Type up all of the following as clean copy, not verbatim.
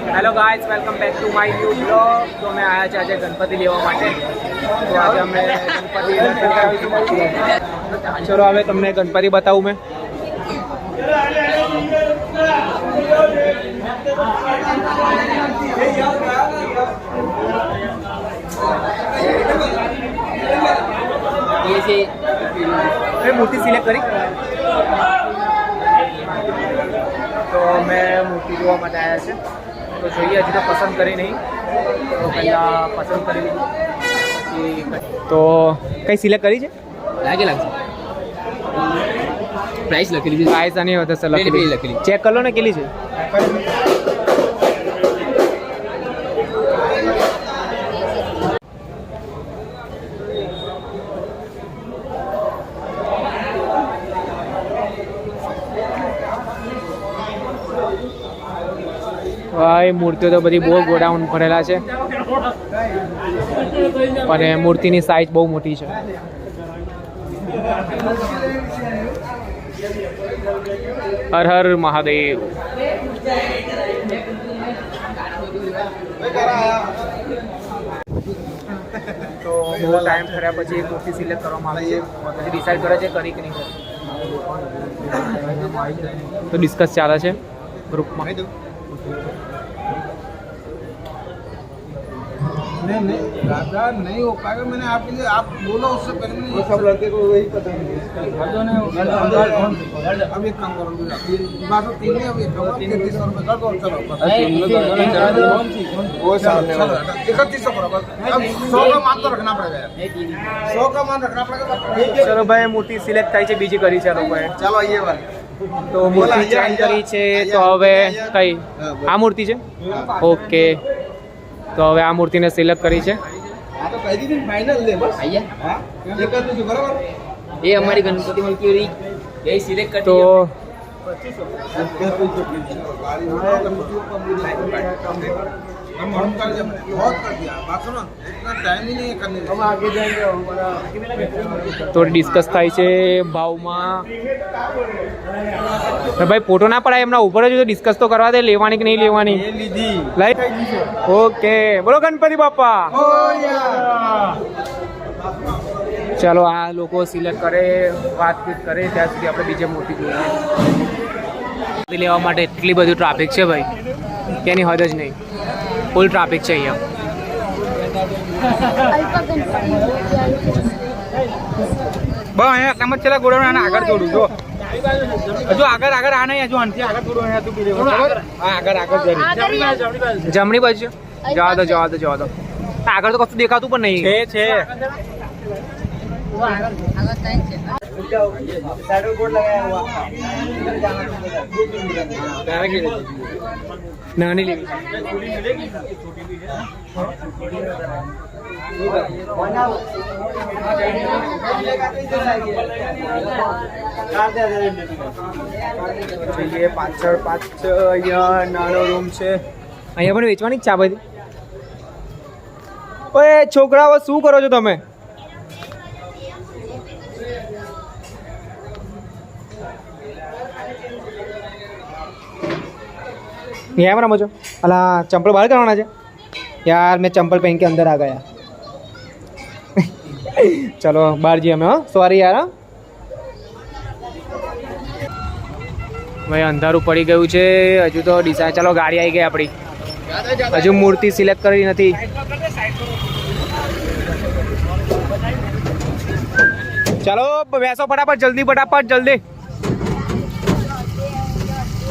Hello guys, welcome back to my new blog. તો અમે આવ્યા છે આજે ગણપતિ લેવા માટે. તો આજે અમે ગણપતિ ચલો હવે તમને ગણપતિ બતાવું મેં. મૂર્તિ સિલેક્ટ કરી તો મેં મૂર્તિ જોવા માટે આવ્યા છે. તો જોઈએ, હજી તો પસંદ કરી નહીં, તો પહેલાં પસંદ કરી લીધી. તો કઈ સિલેક્ટ કરી છે? લાગે પ્રાઇસ લખેલી છે. પ્રાઇસ આની વધશે લખેલી. ચેક કરો ને કેટલી છે. ભાઈ મૂર્તિઓ તો બધી બહુ ગોડાઉન ભરેલા છે, પણ મૂર્તિની સાઈઝ બહુ મોટી છે. હર હર મહાદેવ. તો બહુ ટાઈમ કર્યા પછી મૂર્તિ સિલેક્ટ કરવામાં આવે છે, પછી ડિસાઈડ કરે છે કરી કે નહીં કરી. તો ડિસ્કસ ચાલે છે ગ્રુપમાં. नहीं राजा नहीं हो पाएगा. मैंने आपके लिए आप बोला उससे पहले ये सब लड़के को वही पता नहीं. अब एक काम करो, बात तो तीन है. अब एक 3300 रुपये कर दो. चलो वो सामने 3100 करो. अब 100 का मान तो रखना पड़ेगा. 100 का मान रखना पड़ेगा. ચલો ભાઈ, મૂર્તિ સિલેક્ટ થાય છે, બીજી કરી છે લોકોએ. चलो ये वाली તો મૂર્તિ ચેન્જ કરી છે. તો હવે કઈ આ મૂર્તિ છે? ઓકે, તો હવે આ મૂર્તિને સિલેક્ટ કરી છે. આ તો કહી દીધી ફાઇનલ લે બસ. આયા હા એક જ છે બરાબર. એ અમારી ગણપતિ માં કેવી રહી એ સિલેક્ટ કરી તો हम कर दिया, बहुत कर दिया. बात सुनो, इतना टाइम ही नहीं है करने. हम आगे जाएंगे. થોડી ડિસ્કસ થાય છે ભાવમાં. ભાઈ ફોટો ના પડાય, એમના ઉપર જ ડિસ્કસ તો કરવા દે, લેવાની કે નહીં લેવાની. લીધી લાઈક ઓકે, બોલો ગણપતિ બાપા. ચાલો આ લોકો સિલેક્ટ કરે, વાતચીત કરે, ત્યાં સુધી આપણે બીજે મૂર્તિ જોઈએ. લેવા માટે એટલી બધું ટ્રાફિક છે ભાઈ, તેની હદ જ નહીં. ફૂલ ટ્રાફિક છે અહીંયા. બસ અહીંયા સમજ છેલ્લા ગોળા આગળ જોડું જો. હજુ આગળ આ નહીં, હજુ આનથી આગળ થોડું અહીંયા તું પીરે. હા આગળ જમણી બાજુ જવા દો. આગળ તો કશું દેખાતું પણ નહીં છે. નાની લેવી. પાછળ અહીંયા નાનો રૂમ છે. અહીંયા પણ વેચવાની જ છે આ બધી. ઓય છોકરાઓ, શું કરો છો તમે? यहाँ पर मुझे अला चंपल बाहर करवाना है यार. मैं चंपल पहन के अंदर आ गया. चलो बाहर जी हमें. हाँ सॉरी यार. भाई अंधारू पड़ी गયું છે હજુ તો ડિસાઈડ. ચાલો ગાડી આવી ગઈ આપણી. હજુ મૂર્તિ સિલેક્ટ કરી નથી. ચાલો બેસો ફટાફટ, જલ્દી જલ્દી.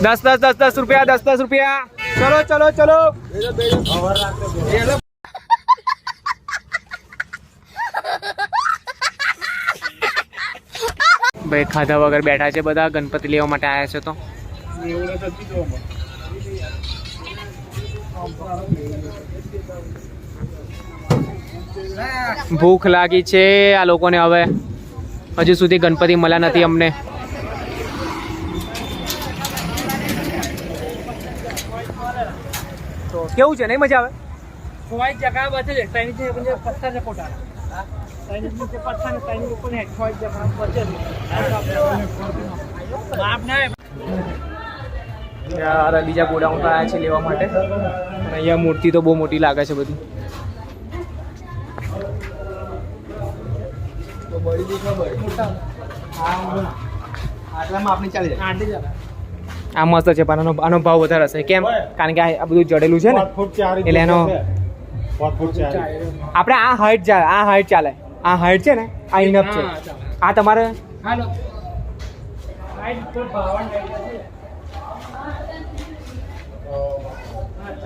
10 रुपया. 10 रुपया. चलो. ભાઈ ખાધા વગર બેઠા છે બધા, ગણપતિ લેવા માટે આવ્યા છે. તો ભૂખ લાગી છે આ લોકોને. હવે હજુ સુધી ગણપતિ મળ્યા નથી અમને. તો કેવું છે, નહીં મજા આવે? કોઈ જગા બચે છે ત્રણ છે પથ્થર છે ફોટા ત્રણ છે પથ્થર ને ત્રણ ઉપર ને કોઈ જગા બચે છે. બાપ ના યાર બીજા ગોડાઉન પર આવ્યા છે લેવા માટે. અને અહીંયા મૂર્તિ તો બહુ મોટી લાગે છે બધી. આટલામાં આપણે ચાલી જાય. આ મસ્ત છે પણ આનો ભાવ વધારે હશે. કેમ? કારણ કે આ બધું જડેલું છે ને એટલે એનો આપણે આ હાઈટ ચાલે. આ હાઈટ ચાલે. આ હાઈટ છે ને આ ઇનફ છે. આ તમારે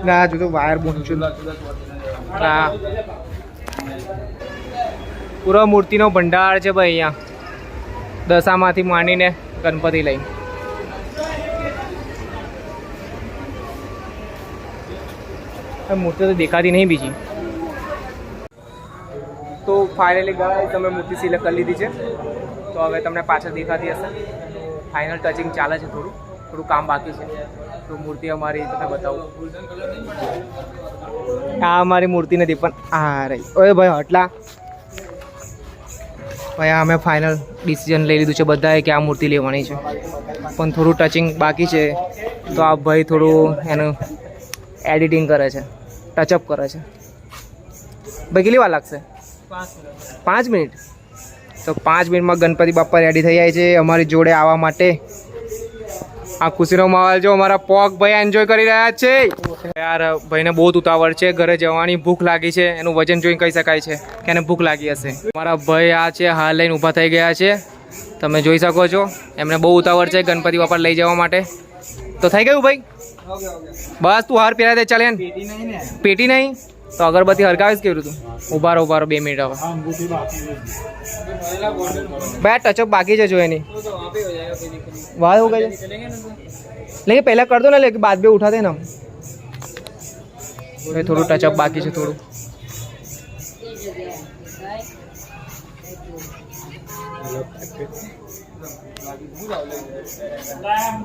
ના જો તો વાયર બોન્ચું પૂરો મૂર્તિનો ભંડાર છે ભાઈ અહીંયા. દશામાંથી માંડીને ગણપતિ લઈ. મૂર્તિ તો દેખાતી નહીં બીજી. તો ફાઇનલી ગાય તમે મૂર્તિ સિલેક્ટ કરી લીધી છે. તો હવે તમને પાછળ દેખાતી હશે. ફાઇનલ ટચિંગ ચાલે છે. થોડું કામ બાકી છે. તો મૂર્તિ અમારી તમને બતાવું. આ અમારી મૂર્તિ નથી પણ આ રહી. ઓય ભાઈ હટલા ભાઈ અમે ફાઇનલ ડિસિઝન લઈ લીધું છે બધાએ કે આ મૂર્તિ લેવાની છે. પણ થોડું ટચિંગ બાકી છે. તો આ ભાઈ થોડું એનું એડિટિંગ કરે છે, ટચઅપ કરે છે. ભાઈ કેટલી વાર લાગશે? 5 મિનિટ. તો 5 મિનિટમાં ગણપતિ બાપ્પા રેડી થઈ જાય છે અમારી જોડે આવવા માટે. આ ખુશીનો માહોલ જો અમારા પોક ભાઈ એન્જોય કરી રહ્યા છે. યાર ભાઈને બહુ ઉતાવળ છે, ઘરે જવાની ભૂખ લાગી છે. એનું વજન જોઈને કહી શકાય છે કે એને ભૂખ લાગી હશે. મારા ભાઈ આ છે હાલ લઈને ઊભા થઈ ગયા છે. તમે જોઈ શકો છો એમને બહુ ઉતાવળ છે ગણપતિ બાપા લઈ જવા માટે. તો થઈ ગયું ભાઈ? બસ તું હાર પહેરા દે. ચાલે પેટી નહીં તો અગરબત્તી હરગાવીશ કેવું તું? ઉભા રહો 2 મિનિટ હવે. ભાઈ ટચઅપ બાકી છે જો એની વાત हो गई. लेकिन पहला कर दो ना, लेकिन बाद में उठा देना. થોડું ટચઅપ બાકી છે થોડું.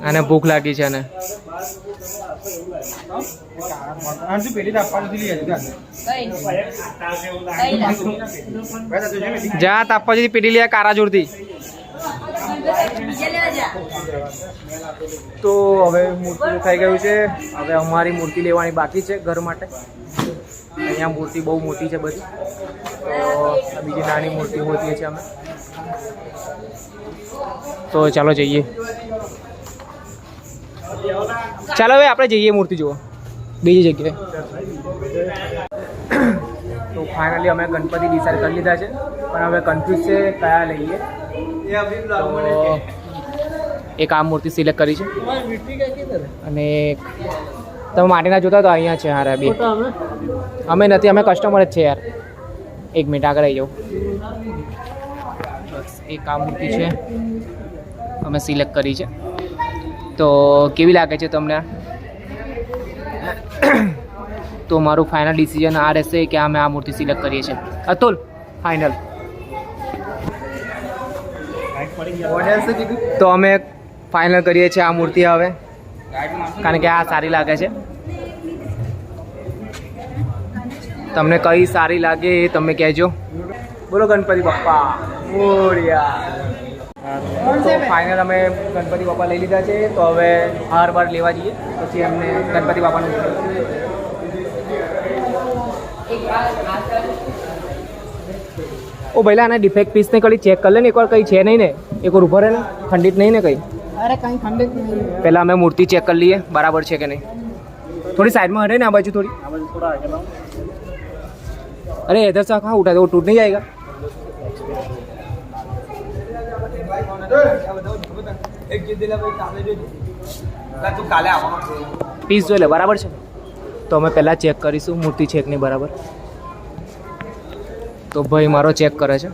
અને ભૂખ લાગી છે અને જા તાપવા જતી પેટી લે કારા જોડતી. તો હવે મૂર્તિ થઈ ગયું છે. હવે અમારી મૂર્તિ લેવાની બાકી છે ઘર માટે. અહીંયા મૂર્તિ બહુ મોટી છે બધી. તો બીજી નાની મૂર્તિ હોતી છે અમે. તો ચાલો જઈએ. ચાલો હવે આપણે જઈએ મૂર્તિ જોવા બીજી જગ્યાએ. તો ફાઇનલી અમે ગણપતિ ડિસાઇડ કરી લીધા છે પણ હવે કન્ફ્યુઝ છે કયા લઈએ. એક આ મૂર્તિ સિલેક્ટ કરી છે અને તમે માટીના જોતા તો અહીંયા છે. યાર બે અમે નથી, અમે કસ્ટમર જ છે યાર. 1 મિનિટ આગળ આવી જાઉં. બસ એક આ મૂર્તિ છે અમે સિલેક્ટ કરી છે. તો કેવી લાગે છે તમને? તો મારું ફાઇનલ ડિસિઝન આ રહેશે કે અમે આ મૂર્તિ સિલેક્ટ કરીએ છીએ. અતુલ ફાઇનલ. તો અમે ફાઇનલ કરીએ છીએ આ મૂર્તિ હવે, કારણ કે આ સારી લાગે છે. તમને કઈ સારી લાગે એ તમે કહેજો. બોલો ગણપતિ બાપ્પા મોરયા. તો ફાઇનલ અમે ગણપતિ બાપા લઈ લીધા છે. તો હવે હાર બાર લેવા જઈએ પછી અમને ગણપતિ બાપાનું ઓ પહેલાં આના ડિફેક્ટ પીસને ખાલી ચેક કરી લે ને એકવાર. કંઈ છે નહીં ને? એકવાર ઉભો રહે ને, ખંડિત નહીં ને કંઈ? અરે કંઈ ખંડિત નહીં. પહેલાં અમે મૂર્તિ ચેક કરી લઈએ બરાબર છે કે નહીં. થોડી સાઈડમાં હટે ને આ બાજુ થોડી. अरे इधर से कहाँ उठा दे, वो टूट नहीं जाएगा. પીસ જોઈ લે બરાબર છે. તો અમે પહેલાં ચેક કરીશું મૂર્તિ છે કે નહીં બરાબર. તો ભાઈ મારો ચેક કરે છે.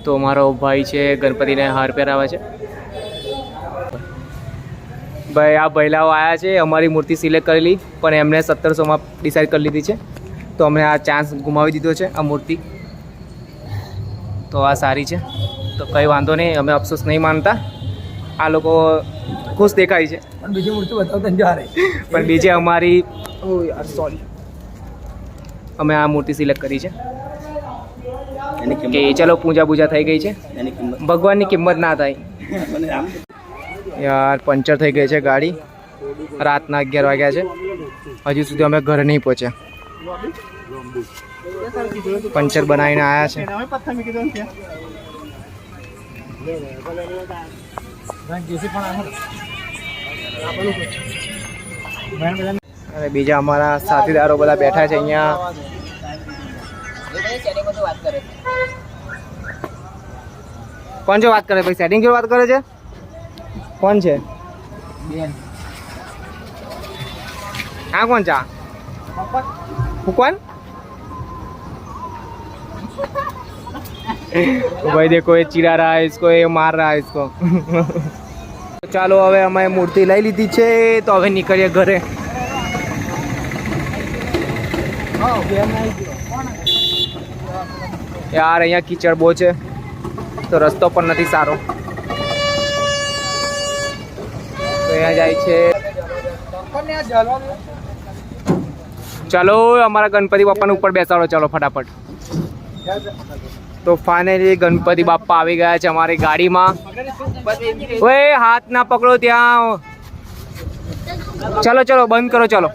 તો મારો ભાઈ છે ગણપતિને હાર પહેરાવે છે. ભાઈ આ બૈલાઓ આવ્યા છે, અમારી મૂર્તિ સિલેક્ટ કરેલી પણ એમને 1700માં ડિસાઈડ કરી લીધી છે. તો અમને આ ચાન્સ ગુમાવી દીધો છે આ મૂર્તિ. તો આ સારી છે તો કંઈ વાંધો નહીં, અમે અફસોસ નહીં માનતા. આ લોકો ખુશ દેખાય છે પણ બીજી મૂર્તિ બતાવતા જ રહી. પણ બીજે અમારી સોરી અમે આ મૂર્તિ સિલેક્ટ કરી છે. કે ચલો પૂજા પૂજા થઈ ગઈ છે. ભગવાનની કિંમત ના થાય યાર. પંચર થઈ ગઈ છે ગાડી. રાતના 11 વાગ્યા છે, હજુ સુધી અમે ઘરે નહીં પહોંચ્યા. પંચર બનાવીને આવ્યા છે. અને બીજા અમારા સાથીદારો બધા બેઠા છે અહીંયા. કોણ છે વાત કરે ભાઈ? સેટિંગ જોડે વાત કરે છે? કોણ છે? हाँ कौन चा वो कौन तो भाई देखो ये चिढ़ा रहा है इसको, ये मार रहा है इसको. ચાલો હવે અમે મૂર્તિ લઈ લીધી છે તો હવે નીકળીએ ઘરે. યાર અહીંયા કીચડ બહુ છે તો રસ્તો પણ નથી સારો. તો અહીંયા જાય છે. ચાલો અમારા ગણપતિ બાપાને ઉપર બેસાડો. ચાલો ફટાફટ. તો ફાઇનલી ગણપતિ બાપા આવી ગયા છે અમારી ગાડીમાં. ઓય હાથ ના પકડો ત્યાં. ચાલો ચાલો બંધ કરો. ચાલો